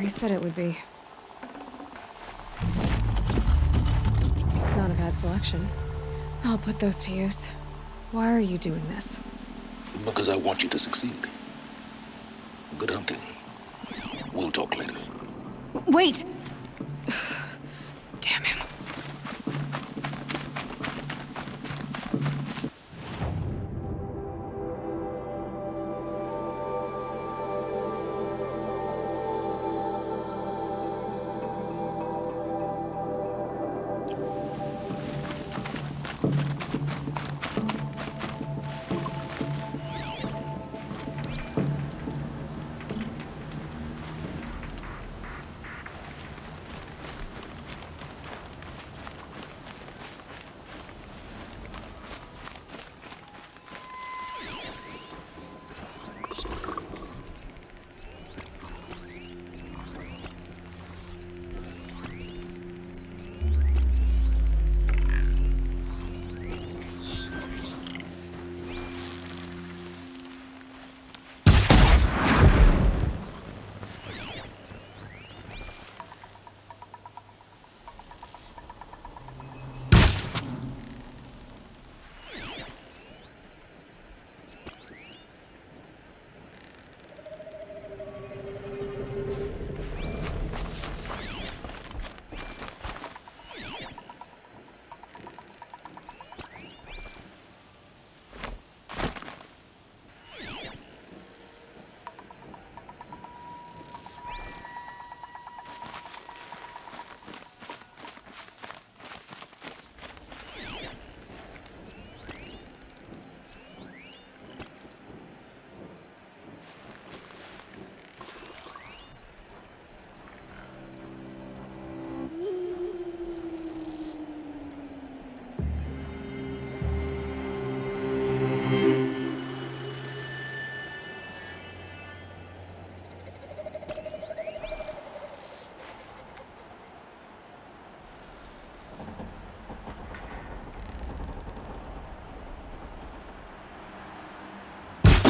he said it would be. Not a bad selection. I'll put those to use. Why are you doing this? Because I want you to succeed. Good hunting. We'll talk later. Wait! Damn him.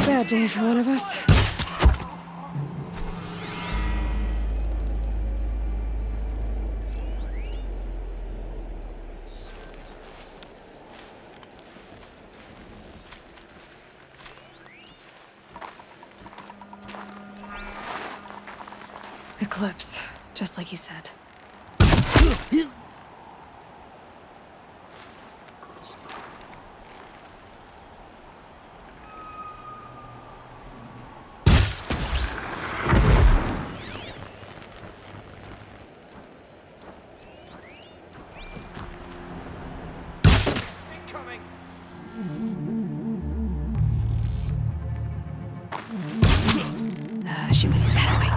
Bad day for one of us. Eclipse, just like he said. She went that way.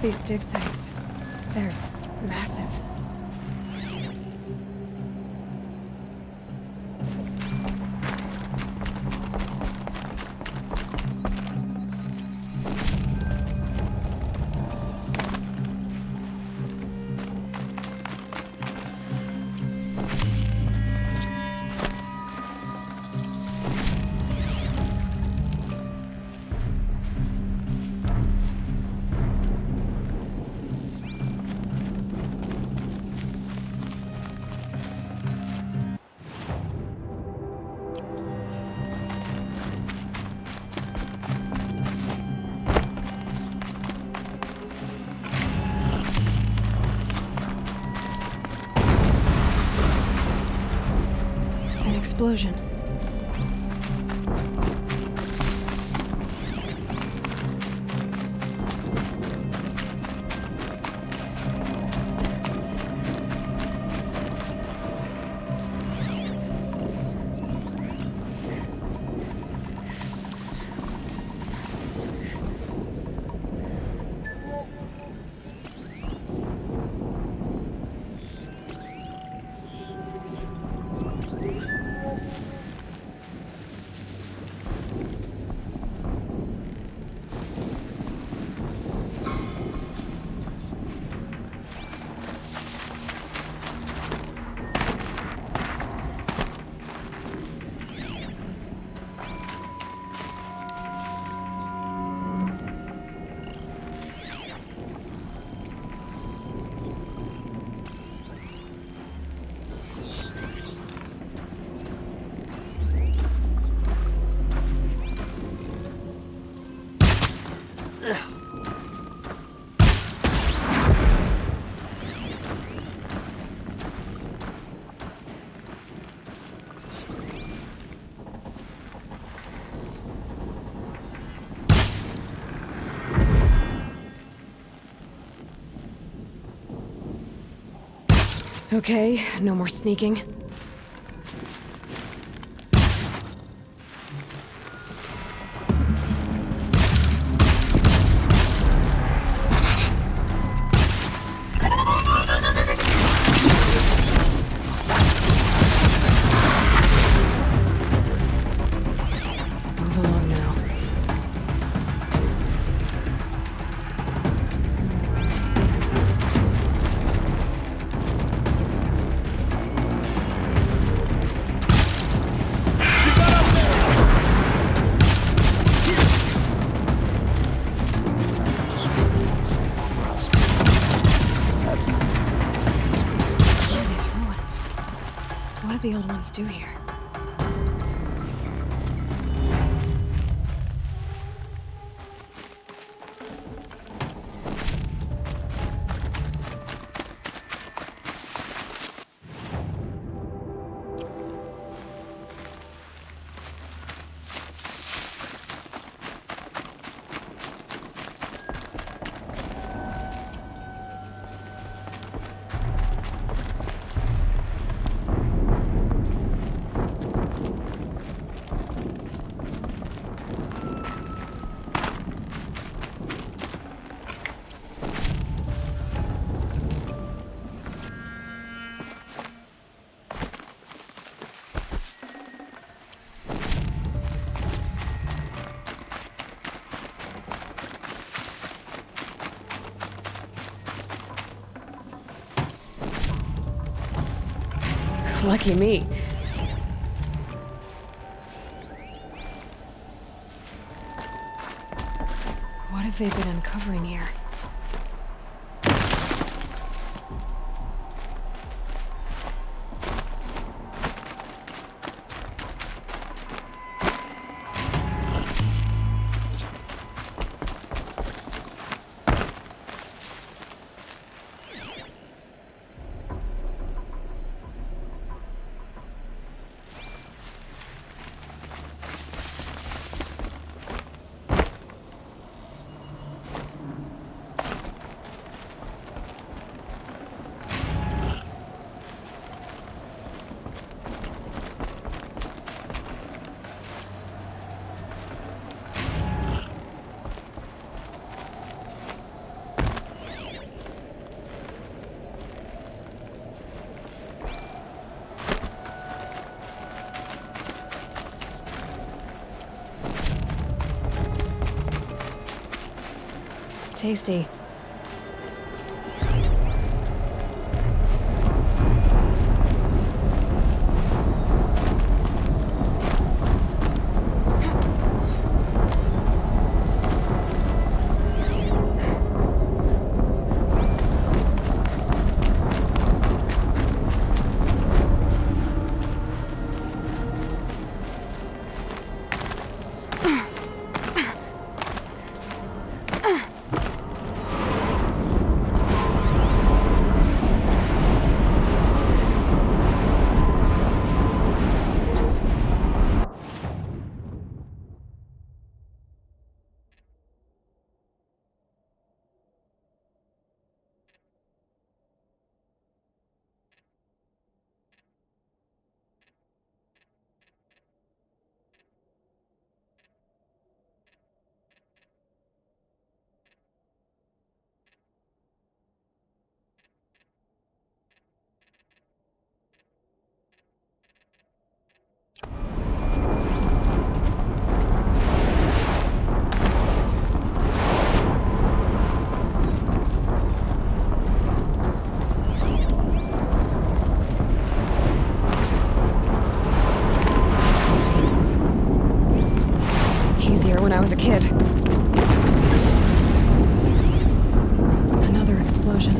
These dig sites, they're massive. explosion. Okay, no more sneaking. Move along now. These ruins. What do the old ones do here? Lucky me. What have they been uncovering here? Tasty. was a kid. Another explosion.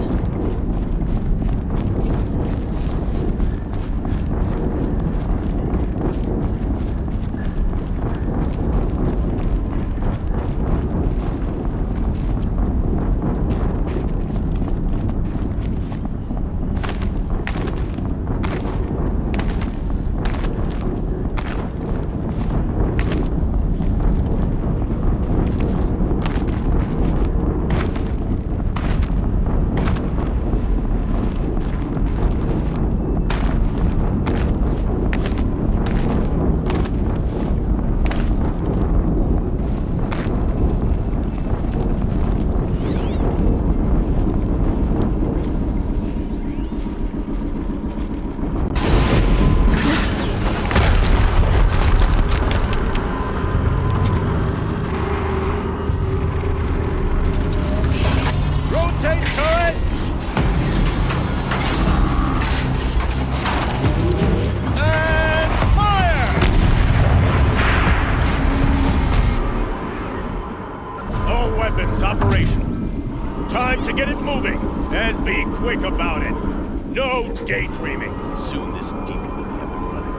Rotate turret! And fire! All weapons operational. Time to get it moving, and be quick about it. No daydreaming. Soon this demon will be up and running.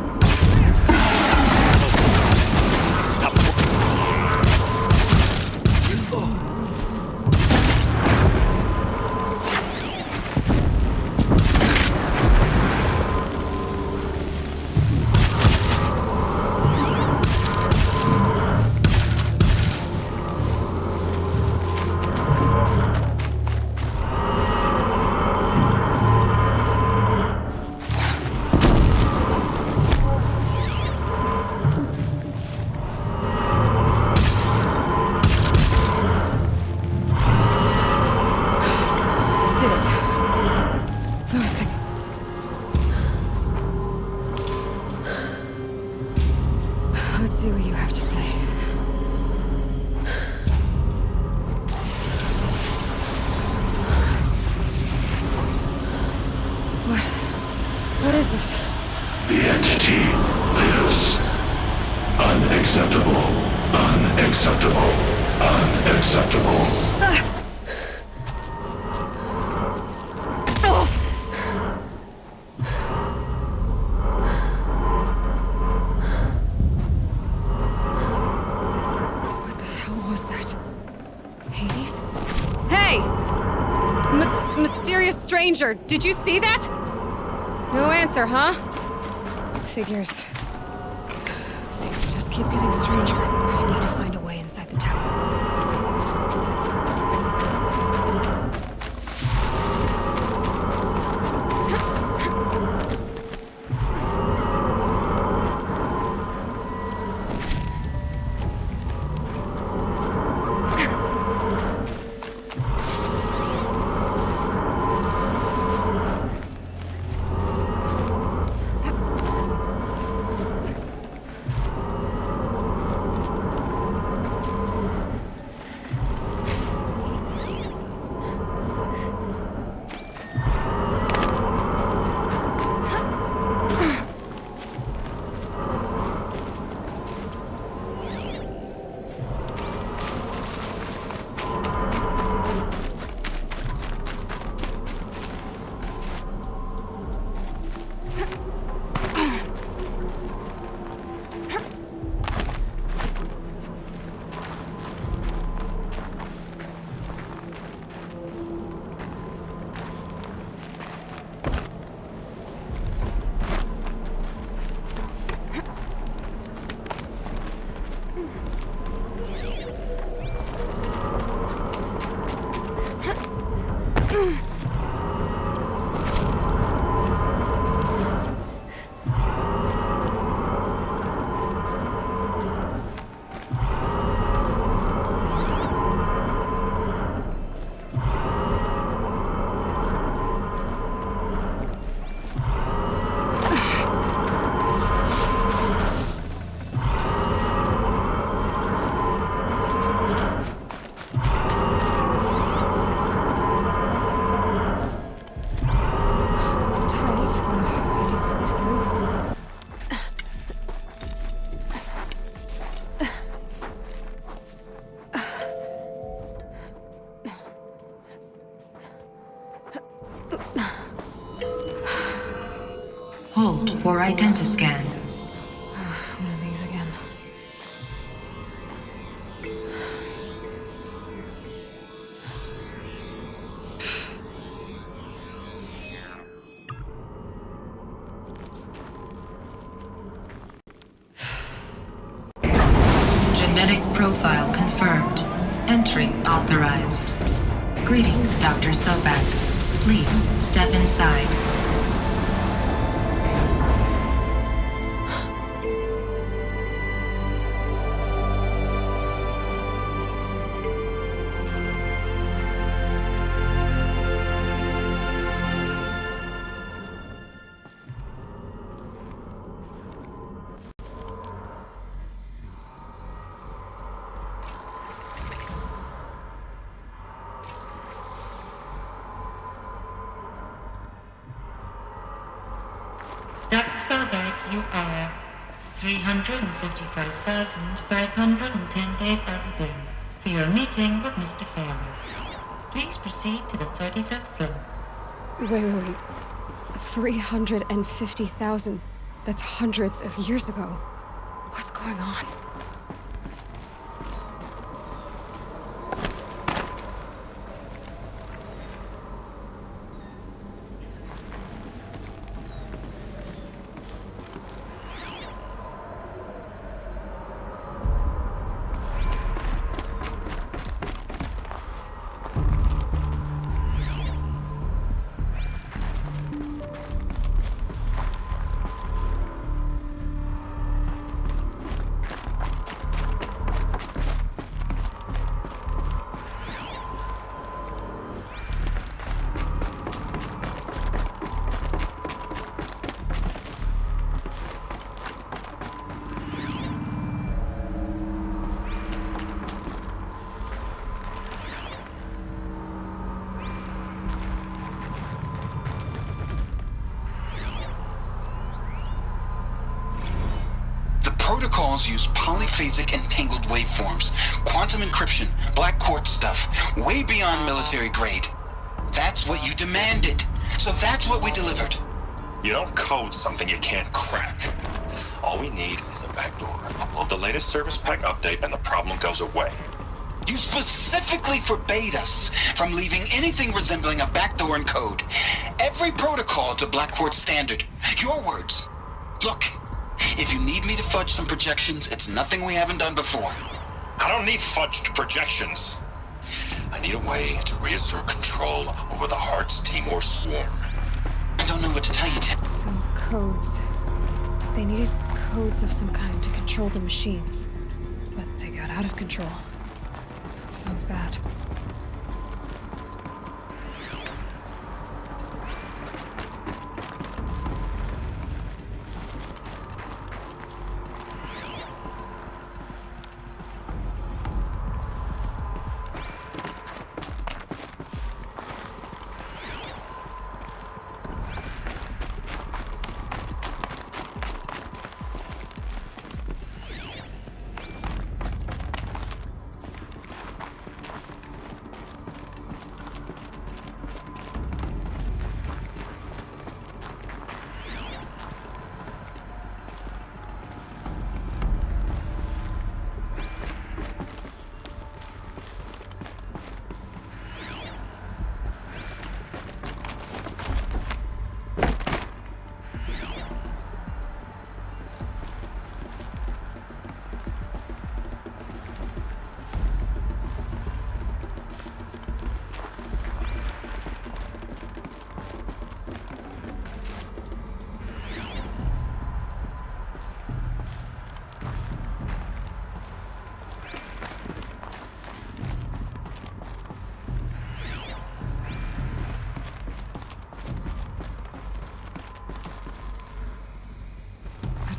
Stop. Let's see what you have to say. What is this? The entity lives. Unacceptable. Unacceptable. Unacceptable. What the hell was that? Hades? Hey! Mysterious stranger, did you see that? No answer, huh? Figures. Things just keep getting stranger. I need to find a way inside the tower. Hold for identiscan. One of these again. Genetic profile confirmed. Entry authorized. Greetings, Dr. Sobek. Please step inside. Dr. Sobek, you are 355,510 days overdue for your meeting with Mr. Farrell. Please proceed to the 35th floor. Wait. 350,000. That's hundreds of years ago. What's going on? Protocols use polyphasic entangled waveforms, quantum encryption, black quartz stuff, way beyond military grade. That's what you demanded, so that's what we delivered. You don't code something you can't crack. All we need is a backdoor. Upload the latest service pack update and the problem goes away. You specifically forbade us from leaving anything resembling a backdoor in code. Every protocol to Black Quartz standard. Your words. Look, if you need me to fudge some projections, it's nothing we haven't done before. I don't need fudged projections. I need a way to reassert control over the Heart's Timor swarm. I don't know what to tell you, Tim. So, codes. They needed codes of some kind to control the machines. But they got out of control. Sounds bad.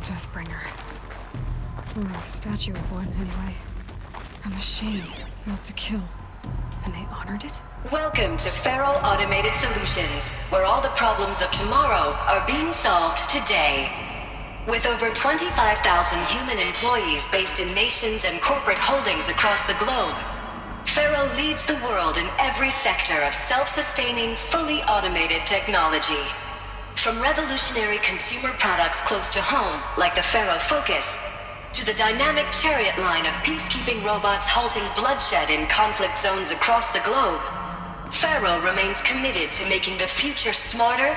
Deathbringer. Or a statue of one, anyway. A machine, not to kill. And they honored it? Welcome to Feral Automated Solutions, where all the problems of tomorrow are being solved today. With over 25,000 human employees based in nations and corporate holdings across the globe, Faro leads the world in every sector of self-sustaining, fully automated technology. From revolutionary consumer products close to home, like the Pharaoh Focus, to the dynamic Chariot line of peacekeeping robots halting bloodshed in conflict zones across the globe, Pharaoh remains committed to making the future smarter,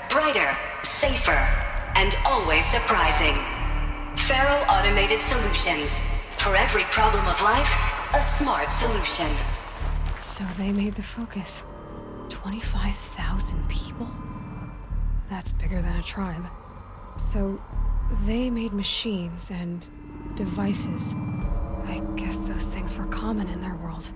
brighter, safer, and always surprising. Pharaoh Automated Solutions. For every problem of life, a smart solution. So they made the Focus. 25,000 people? That's bigger than a tribe. So they made machines and devices. I guess those things were common in their world.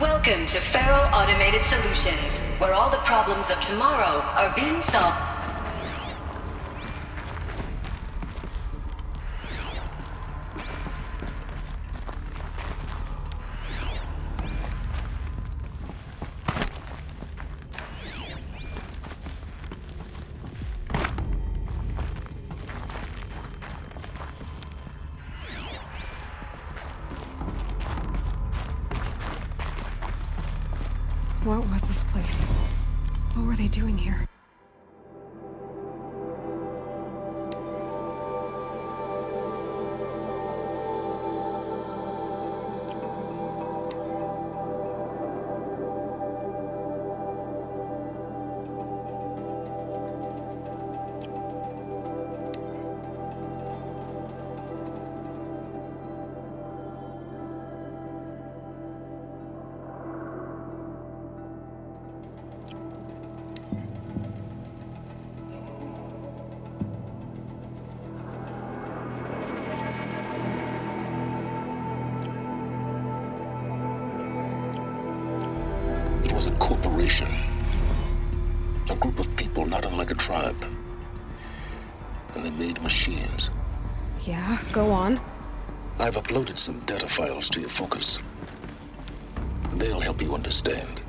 Welcome to Pharaoh Automated Solutions, where all the problems of tomorrow are being solved. What was this place? What were they doing here? It was a corporation. A group of people not unlike a tribe. And they made machines. Yeah, go on. I've uploaded some data files to your Focus. They'll help you understand.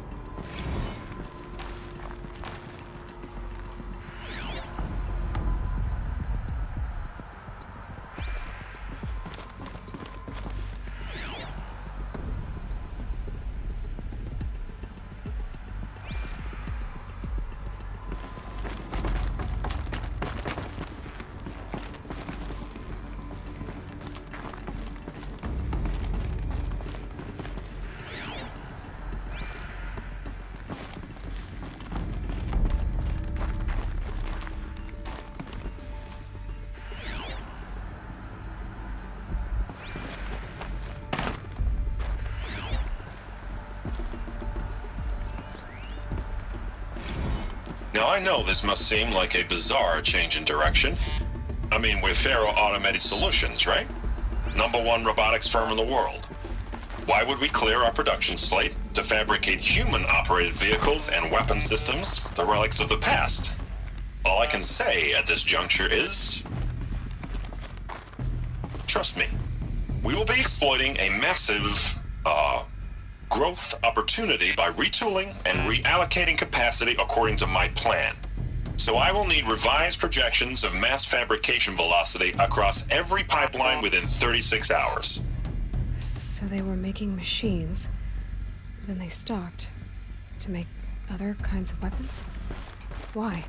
Now, I know this must seem like a bizarre change in direction. I mean, we're Pharaoh Automated Solutions, right? #1 robotics firm in the world. Why would we clear our production slate to fabricate human-operated vehicles and weapon systems, the relics of the past? All I can say at this juncture is... trust me. We will be exploiting a massive, growth opportunity by retooling and reallocating capacity according to my plan. So I will need revised projections of mass fabrication velocity across every pipeline within 36 hours. So they were making machines, then they stopped to make other kinds of weapons? Why?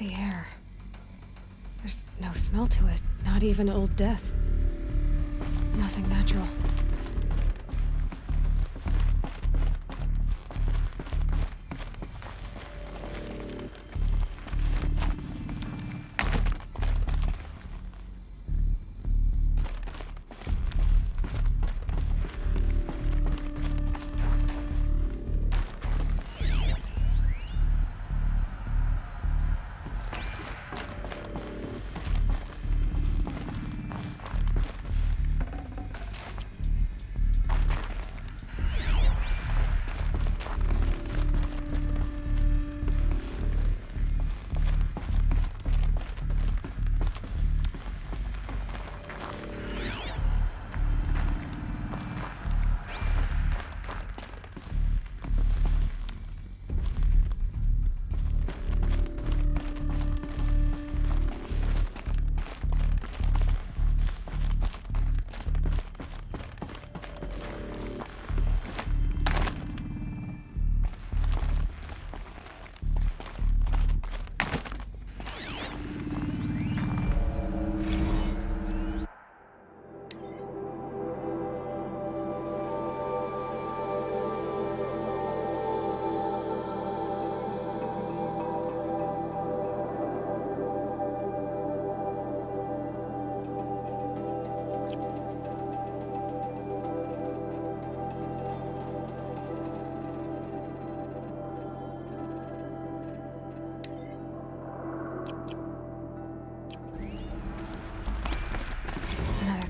The air. There's no smell to it, not even old death. Nothing natural.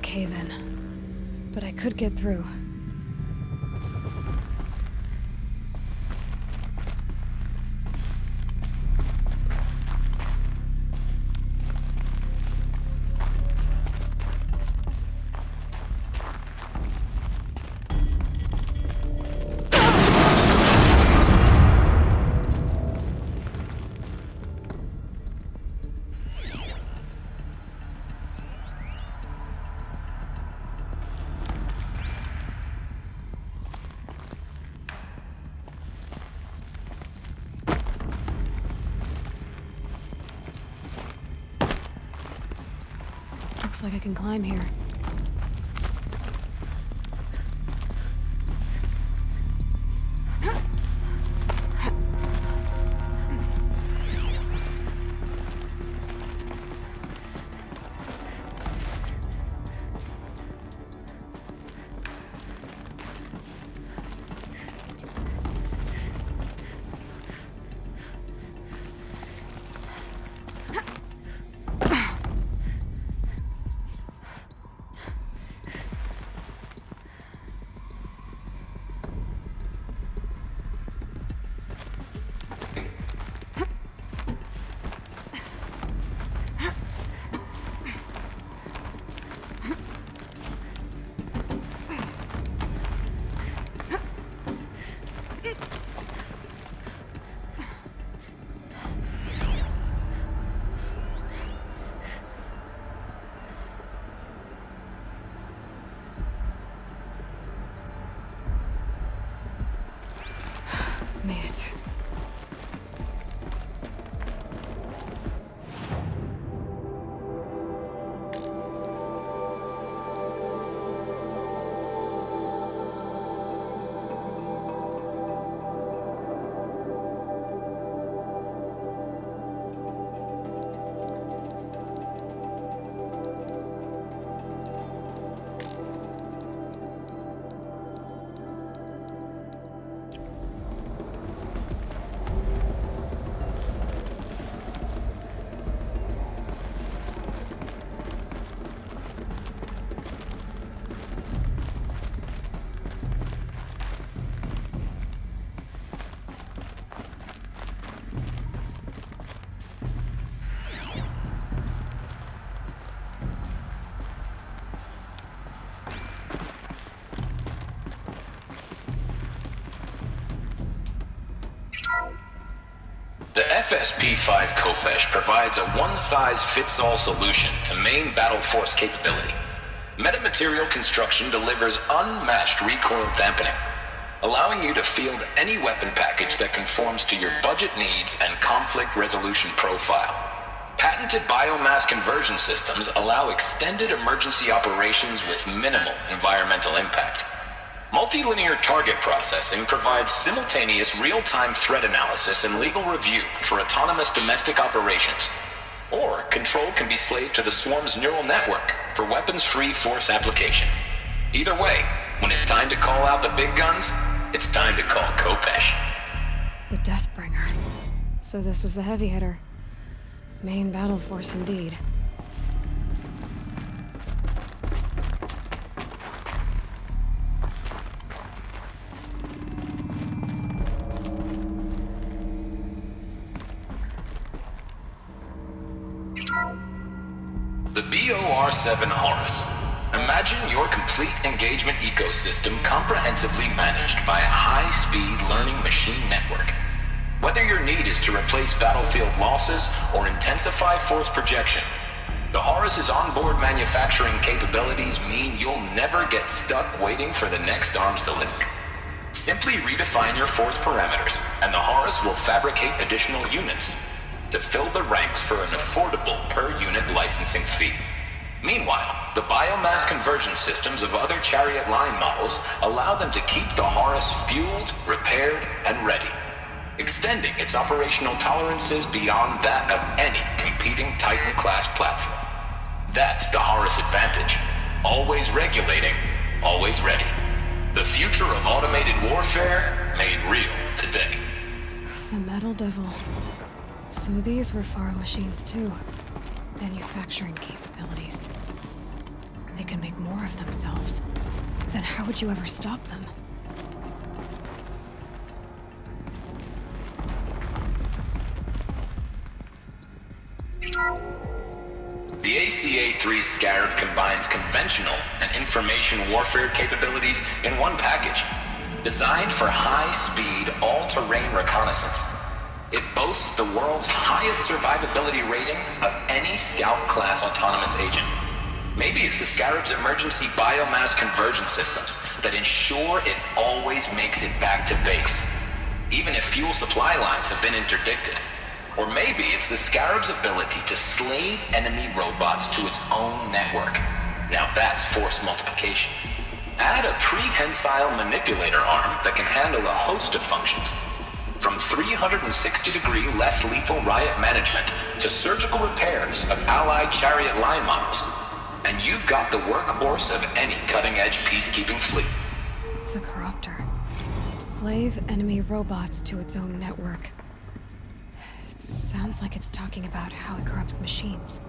Cave-in. But I could get through. Looks like I can climb here. Made it. The FSP-5 Khopesh provides a one-size-fits-all solution to main battle force capability. Metamaterial construction delivers unmatched recoil dampening. allowing you to field any weapon package that conforms to your budget needs and conflict resolution profile. Patented biomass conversion systems allow extended emergency operations with minimal environmental impact. Multilinear target processing provides simultaneous real-time threat analysis and legal review for autonomous domestic operations. Or control can be slaved to the swarm's neural network for weapons-free force application. Either way, when it's time to call out the big guns, it's time to call Khopesh. The Deathbringer. So this was the heavy hitter. Main battle force indeed. The BOR-7 Horus. Imagine your complete engagement ecosystem comprehensively managed by a high-speed learning machine network. Whether your need is to replace battlefield losses or intensify force projection, the Horus's onboard manufacturing capabilities mean you'll never get stuck waiting for the next arms delivery. Simply redefine your force parameters, and the Horus will fabricate additional units to fill the ranks for an affordable per-unit licensing fee. Meanwhile, the biomass conversion systems of other Chariot line models allow them to keep the Horus fueled, repaired, and ready, extending its operational tolerances beyond that of any competing Titan-class platform. That's the Horus advantage. Always regulating, always ready. The future of automated warfare made real today. The Metal Devil. So these were Faro machines too. Manufacturing capabilities. They can make more of themselves. Then how would you ever stop them? The ACA-3 Scarab combines conventional and information warfare capabilities in one package. Designed for high-speed, all-terrain reconnaissance, it boasts the world's highest survivability rating of any Scout-class autonomous agent. Maybe it's the Scarab's emergency biomass conversion systems that ensure it always makes it back to base, even if fuel supply lines have been interdicted. Or maybe it's the Scarab's ability to slave enemy robots to its own network. Now that's force multiplication. Add a prehensile manipulator arm that can handle a host of functions, from 360-degree less lethal riot management to surgical repairs of allied Chariot line models, and you've got the workhorse of any cutting-edge peacekeeping fleet. The Corruptor. Slave enemy robots to its own network. It sounds like it's talking about how it corrupts machines.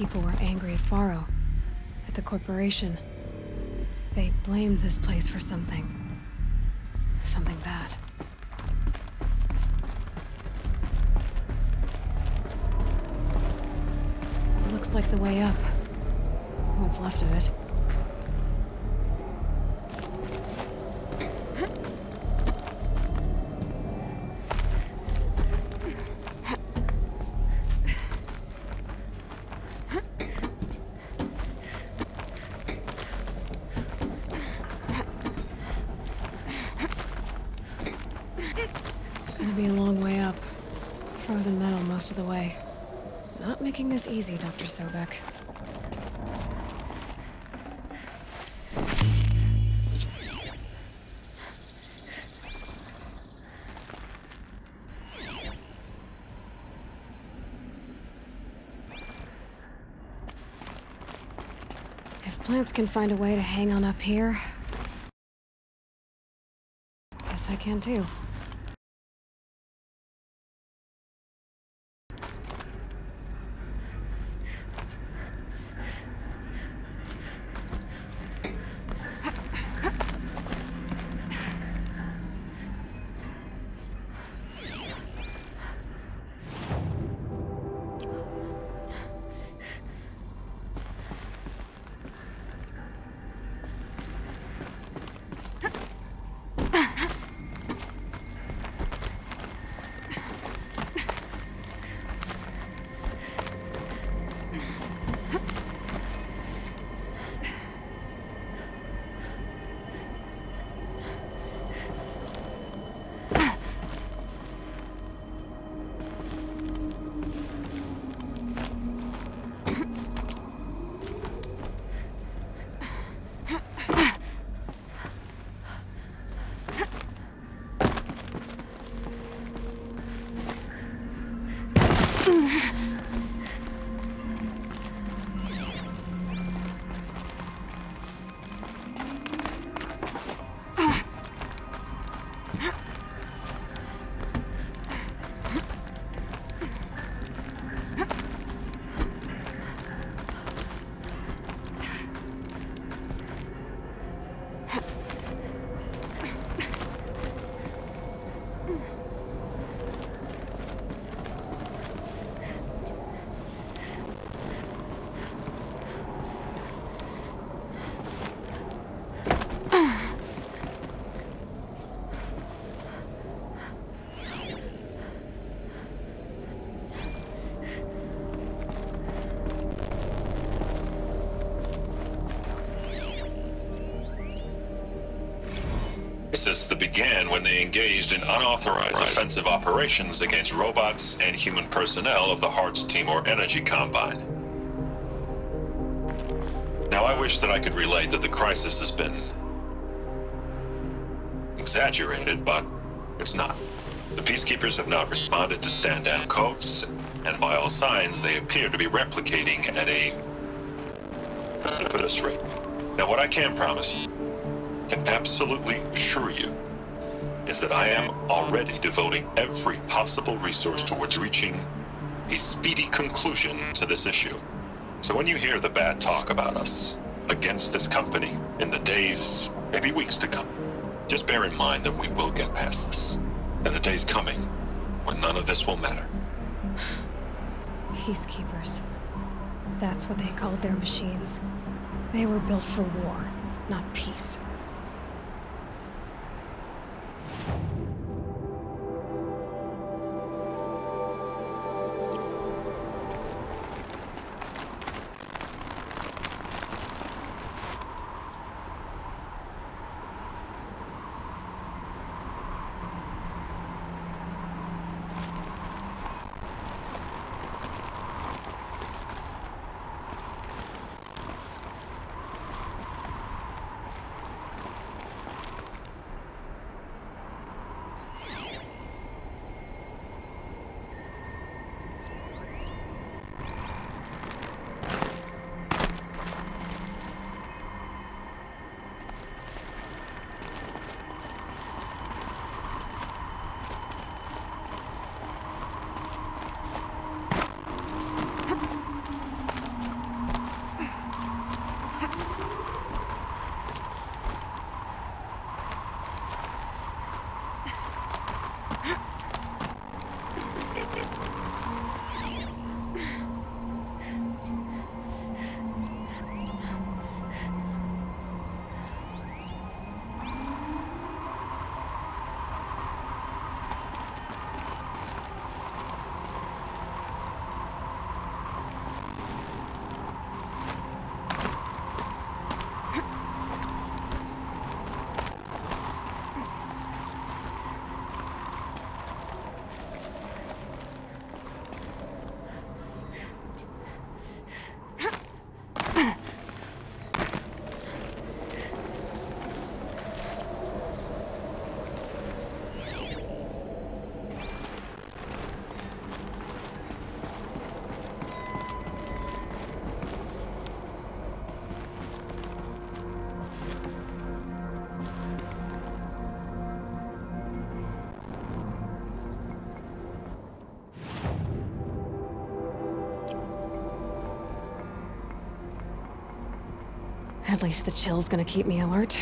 people were angry at Faro, at the corporation. They blamed this place for something. Something bad. Looks like the way up. What's left of it. Gonna be a long way up. Frozen metal most of the way. Not making this easy, Dr. Sobek. If plants can find a way to hang on up here, guess I can too. That began when they engaged in unauthorized offensive operations against robots and human personnel of the Hearts Timor Energy Combine. Now, I wish that I could relate that the crisis has been exaggerated, but it's not. The Peacekeepers have not responded to stand-down codes, and by all signs, they appear to be replicating at a precipitous rate. Now, what I can promise you, can absolutely assure you, is that I am already devoting every possible resource towards reaching a speedy conclusion to this issue. So when you hear the bad talk about us against this company in the days, maybe weeks to come, just bear in mind that we will get past this. And a day's coming when none of this will matter. Peacekeepers. That's what they called their machines. They were built for war, not peace. At least the chill's gonna keep me alert.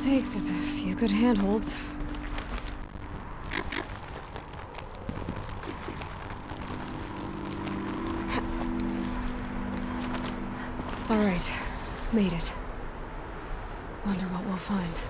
takes is a few good handholds. All right, made it. Wonder what we'll find.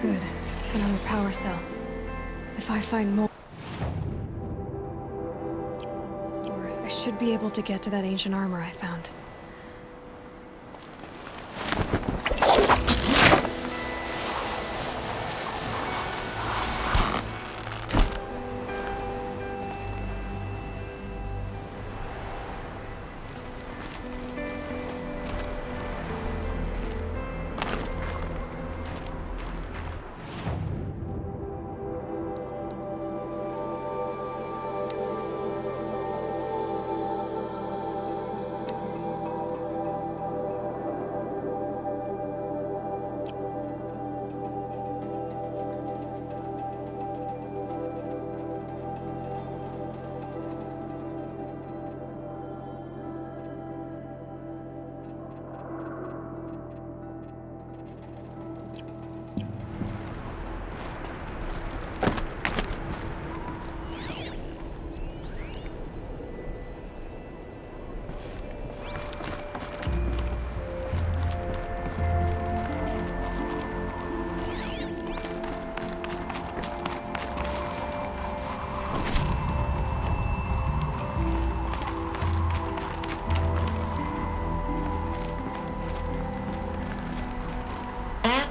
Good. Another power cell. If I find more... I should be able to get to that ancient armor I found.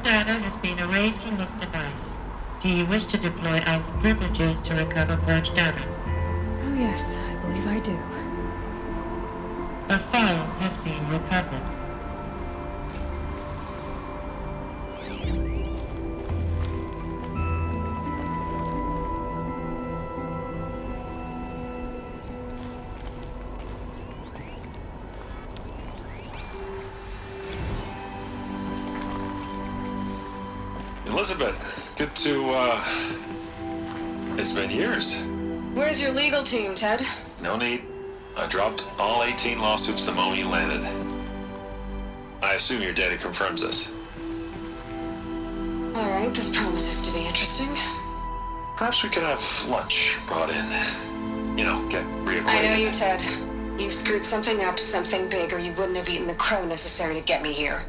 Data has been erased from this device. Do you wish to deploy Alpha privileges to recover purged data? Oh yes, I believe I do. A file has been recovered. Elizabeth, good to, it's been years. Where's your legal team, Ted? No need. I dropped all 18 lawsuits the moment you landed. I assume your data confirms this. All right, this promises to be interesting. Perhaps we could have lunch brought in. You know, get reacquainted. I know you, Ted. You screwed something up, something big, or you wouldn't have eaten the crow necessary to get me here.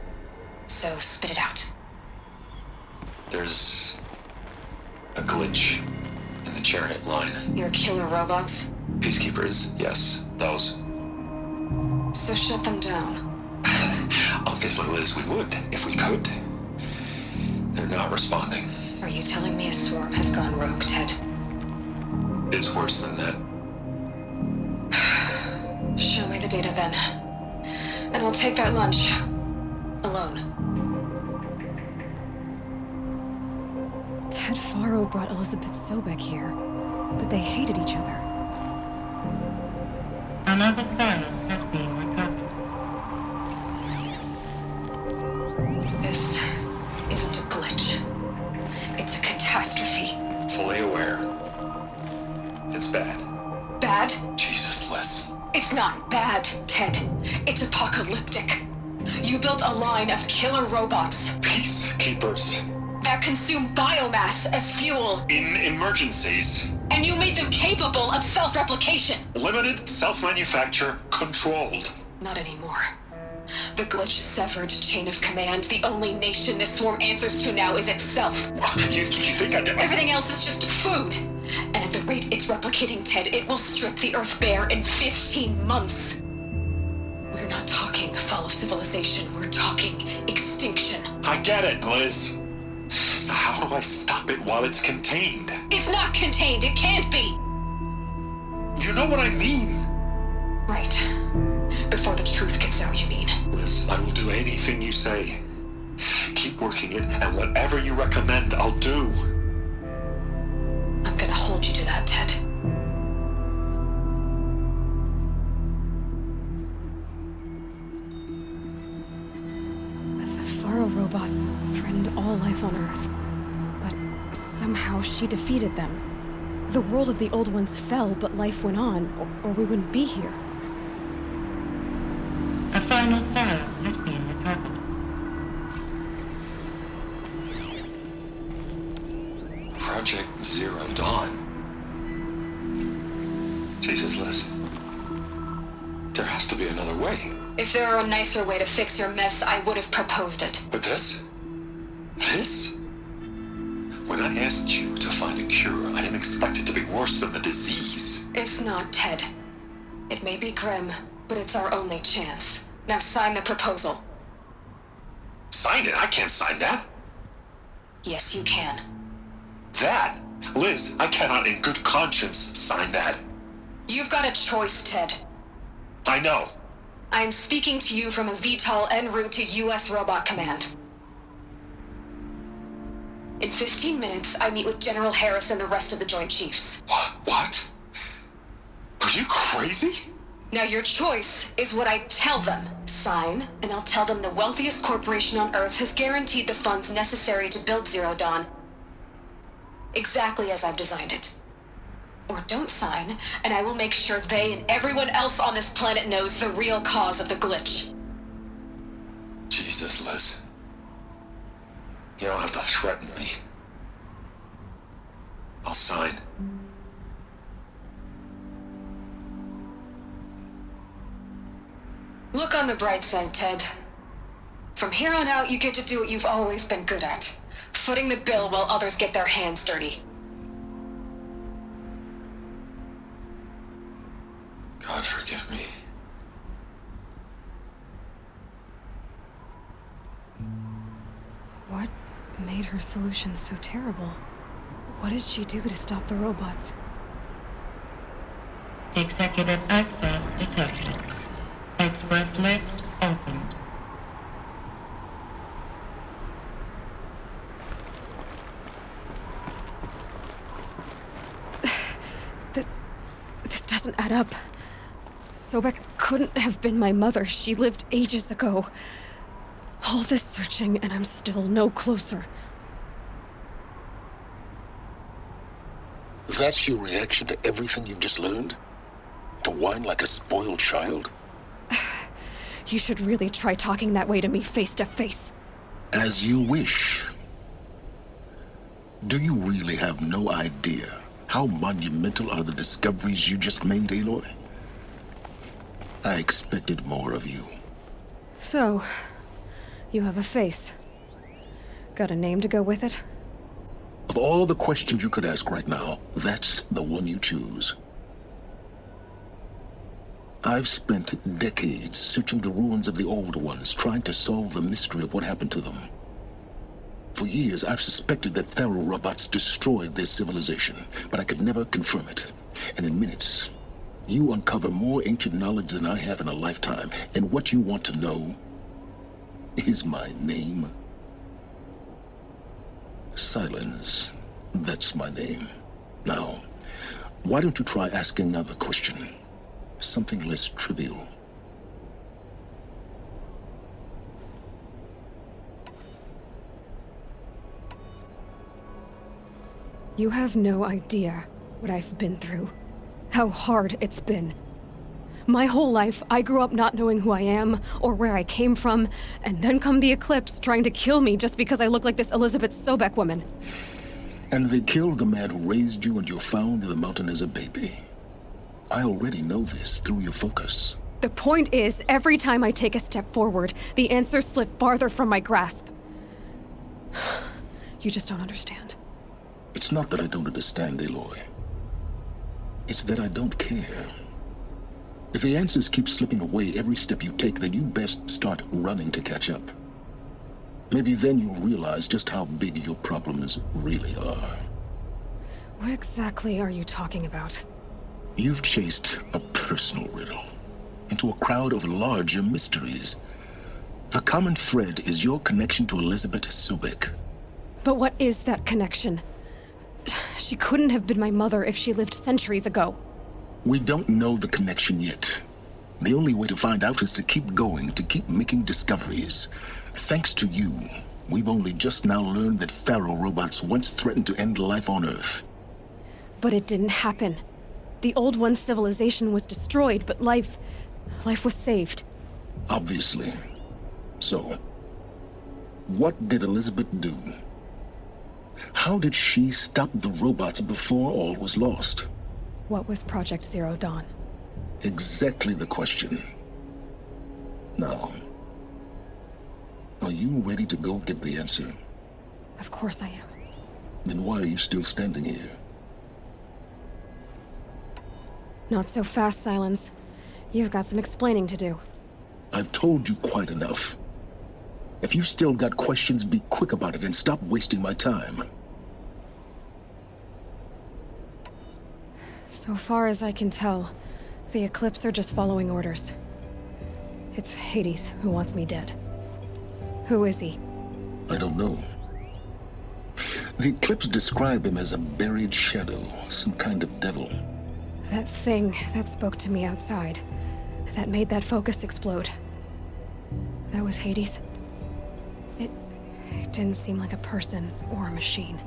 So spit it out. There's a glitch in the Chariot line. Your killer robots? Peacekeepers, yes, those. So shut them down. Obviously, Liz, we would, if we could. They're not responding. Are you telling me a swarm has gone rogue, Ted? It's worse than that. Show me the data then. And I'll take that lunch. Alone. Ted Faro brought Elizabeth Sobek here, but they hated each other. Another file has been recovered. This isn't a glitch. It's a catastrophe. Fully aware. It's bad. Bad? Jesus, Liz. It's not bad, Ted. It's apocalyptic. You built a line of killer robots. Peacekeepers. That consume biomass as fuel. In emergencies. And you made them capable of self-replication. Limited, self-manufacture, controlled. Not anymore. The glitch severed chain of command. The only nation this swarm answers to now is itself. You think I did? Everything else is just food. And at the rate it's replicating, Ted, it will strip the Earth bare in 15 months. We're not talking fall of civilization. We're talking extinction. I get it, Liz. So how do I stop it while it's contained? It's not contained. It can't be. You know what I mean? Right. Before the truth gets out, you mean? Liz, I will do anything you say. Keep working it, and whatever you recommend, I'll do. I'm gonna hold you to that, Ted. The Faro robots threatened all life on Earth. But somehow she defeated them. The world of the old ones fell, but life went on, or we wouldn't be here. A final Pharaoh has been recovered. Project Zero Dawn. Jesus, Liz. There has to be another way. If there were a nicer way to fix your mess, I would have proposed it. But this? This? When I asked you to find a cure, I didn't expect it to be worse than the disease. It's not, Ted. It may be grim, but it's our only chance. Now sign the proposal. Sign it? I can't sign that. Yes, you can. That? Liz, I cannot in good conscience sign that. You've got a choice, Ted. I know. I'm speaking to you from a VTOL en route to U.S. Robot Command. In 15 minutes, I meet with General Harris and the rest of the Joint Chiefs. What? Are you crazy? Now your choice is what I tell them. Sign, and I'll tell them the wealthiest corporation on Earth has guaranteed the funds necessary to build Zero Dawn. Exactly as I've designed it. Or don't sign, and I will make sure they and everyone else on this planet knows the real cause of the glitch. Jesus, Liz. You don't have to threaten me. I'll sign. Look on the bright side, Ted. From here on out, you get to do what you've always been good at. Footing the bill while others get their hands dirty. God forgive me. What made her solution so terrible? What did she do to stop the robots? Executive access detected. Express lift opened. This doesn't add up. Sobek couldn't have been my mother. She lived ages ago. All this searching, and I'm still no closer. That's your reaction to everything you've just learned? To whine like a spoiled child? You should really try talking that way to me face to face. As you wish. Do you really have no idea how monumental are the discoveries you just made, Aloy? I expected more of you. So, you have a face. Got a name to go with it? Of all the questions you could ask right now, that's the one you choose. I've spent decades searching the ruins of the old ones, trying to solve the mystery of what happened to them. For years, I've suspected that Faro robots destroyed their civilization, but I could never confirm it. And in minutes, you uncover more ancient knowledge than I have in a lifetime. And what you want to know is my name. Silence. That's my name. Now, why don't you try asking another question? Something less trivial. You have no idea what I've been through. How hard it's been. My whole life, I grew up not knowing who I am or where I came from, and then come the Eclipse trying to kill me just because I look like this Elizabeth Sobek woman. And they killed the man who raised you and you found in the mountain as a baby. I already know this through your focus. The point is, every time I take a step forward, the answers slip farther from my grasp. You just don't understand. It's not that I don't understand, Aloy. It's that I don't care. If the answers keep slipping away every step you take, then you best start running to catch up. Maybe then you'll realize just how big your problems really are. What exactly are you talking about? You've chased a personal riddle into a crowd of larger mysteries. The common thread is your connection to Elizabeth Sobek. But what is that connection? She couldn't have been my mother if she lived centuries ago. We don't know the connection yet. The only way to find out is to keep going, to keep making discoveries. Thanks to you, we've only just now learned that Faro robots once threatened to end life on Earth. But it didn't happen. The Old One's civilization was destroyed, but life was saved. Obviously. So, what did Elizabeth do? How did she stop the robots before all was lost? What was Project Zero Dawn? Exactly the question. Now, are you ready to go get the answer? Of course I am. Then why are you still standing here? Not so fast, Silence. You've got some explaining to do. I've told you quite enough. If you've still got questions, be quick about it and stop wasting my time. So far as I can tell, the Eclipse are just following orders. It's Hades who wants me dead. Who is he? I don't know. The Eclipse describe him as a buried shadow, some kind of devil. That thing that spoke to me outside, that made that focus explode. That was Hades. It didn't seem like a person or a machine.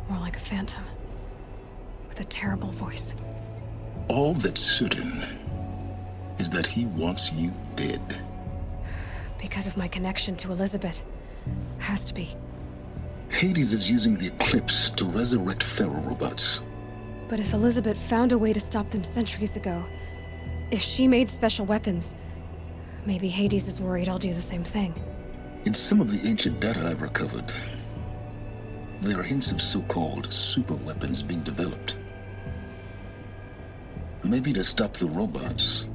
More like a phantom. With a terrible voice. All that's certain is that he wants you dead. Because of my connection to Elizabeth. Has to be. Hades is using the Eclipse to resurrect Faro robots. But if Elizabeth found a way to stop them centuries ago, if she made special weapons, maybe Hades is worried I'll do the same thing. In some of the ancient data I've recovered, there are hints of so-called super weapons being developed. Maybe to stop the robots,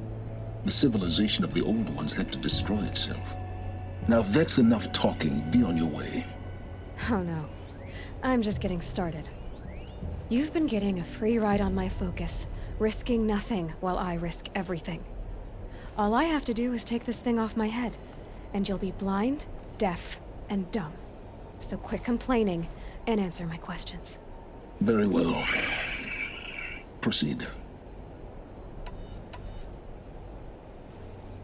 the civilization of the old ones had to destroy itself. Now if that's enough talking, be on your way. Oh no. I'm just getting started. You've been getting a free ride on my focus, risking nothing while I risk everything. All I have to do is take this thing off my head, and you'll be blind, deaf, and dumb. So quit complaining and answer my questions. Very well. Proceed.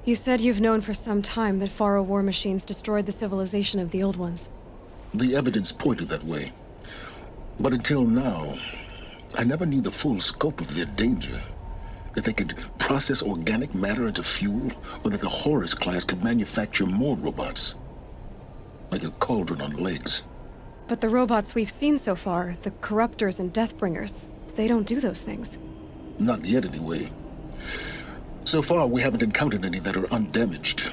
You said you've known for some time that Faro war machines destroyed the civilization of the old ones. The evidence pointed that way. But until now, I never knew the full scope of their danger. That they could process organic matter into fuel, or that the Horus class could manufacture more robots. Like a cauldron on legs. But the robots we've seen so far, the Corruptors and Deathbringers, they don't do those things. Not yet, anyway. So far, we haven't encountered any that are undamaged.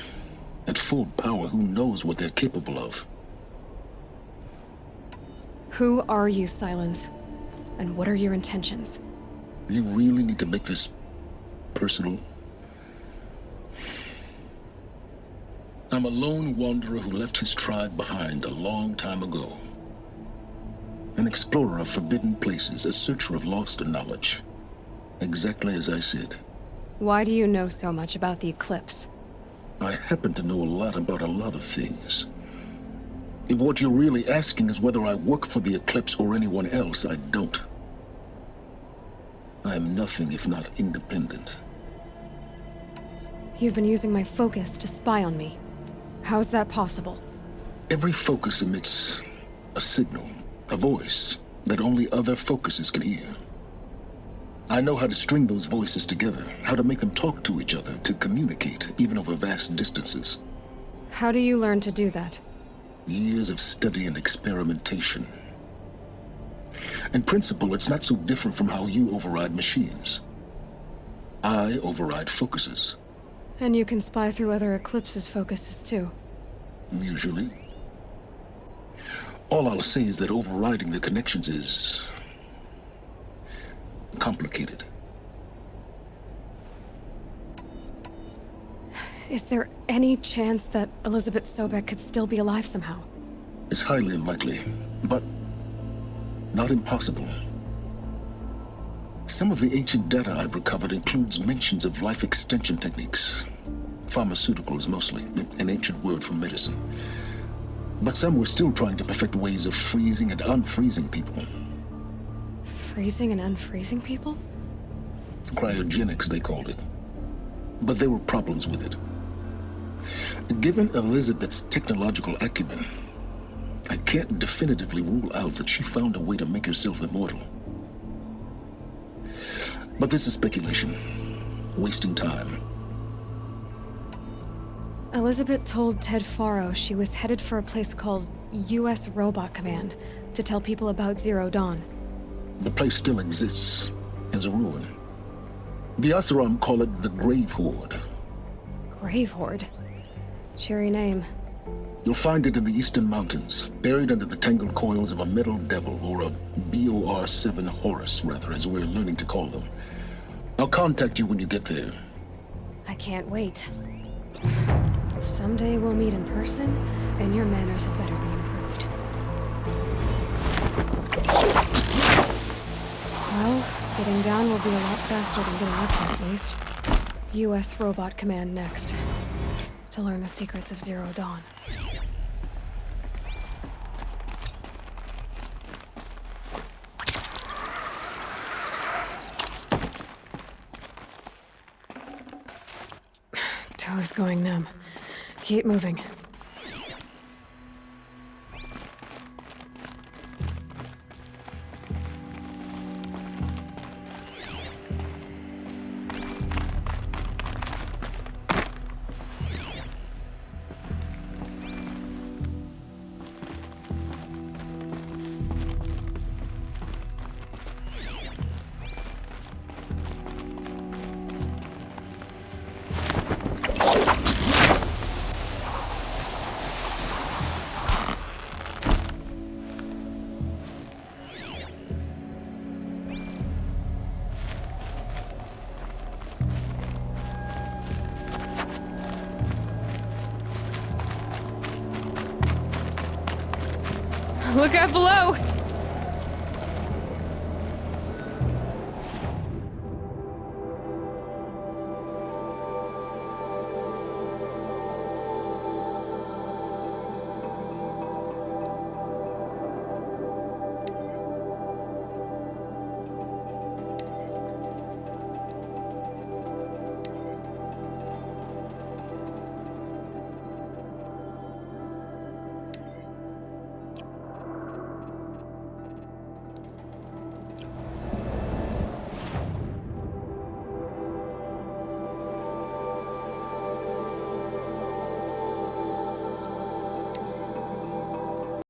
At full power, who knows what they're capable of? Who are you, Silence? And what are your intentions? You really need to make this personal? I'm a lone wanderer who left his tribe behind a long time ago. An explorer of forbidden places, a searcher of lost knowledge. Exactly as I said. Why do you know so much about the Eclipse? I happen to know a lot about a lot of things. If what you're really asking is whether I work for the Eclipse or anyone else, I don't. I am nothing if not independent. You've been using my focus to spy on me. How's that possible? Every focus emits a signal, a voice, that only other focuses can hear. I know how to string those voices together, how to make them talk to each other, to communicate, even over vast distances. How do you learn to do that? Years of study and experimentation. In principle, it's not so different from how you override machines. I override focuses. And you can spy through other Eclipse's focuses too. Usually. All I'll say is that overriding the connections is complicated. Is there any chance that Elizabeth Sobek could still be alive somehow? It's highly unlikely, but not impossible. Some of the ancient data I've recovered includes mentions of life extension techniques. Pharmaceuticals, mostly, an ancient word for medicine. But some were still trying to perfect ways of freezing and unfreezing people. Freezing and unfreezing people? Cryogenics, they called it. But there were problems with it. Given Elizabeth's technological acumen, I can't definitively rule out that she found a way to make herself immortal. But this is speculation. Wasting time. Elizabeth told Ted Faro she was headed for a place called U.S. Robot Command to tell people about Zero Dawn. The place still exists as a ruin. The Oseram call it the Grave Horde. Grave Horde? Cheery name. You'll find it in the Eastern Mountains, buried under the tangled coils of a metal devil, or a BOR-7 Horus, rather, as we're learning to call them. I'll contact you when you get there. I can't wait. Someday we'll meet in person, and your manners had better be improved. Well, getting down will be a lot faster than getting up here, at least. U.S. Robot Command next. To learn the secrets of Zero Dawn. Toes going numb. Keep moving. Look out below!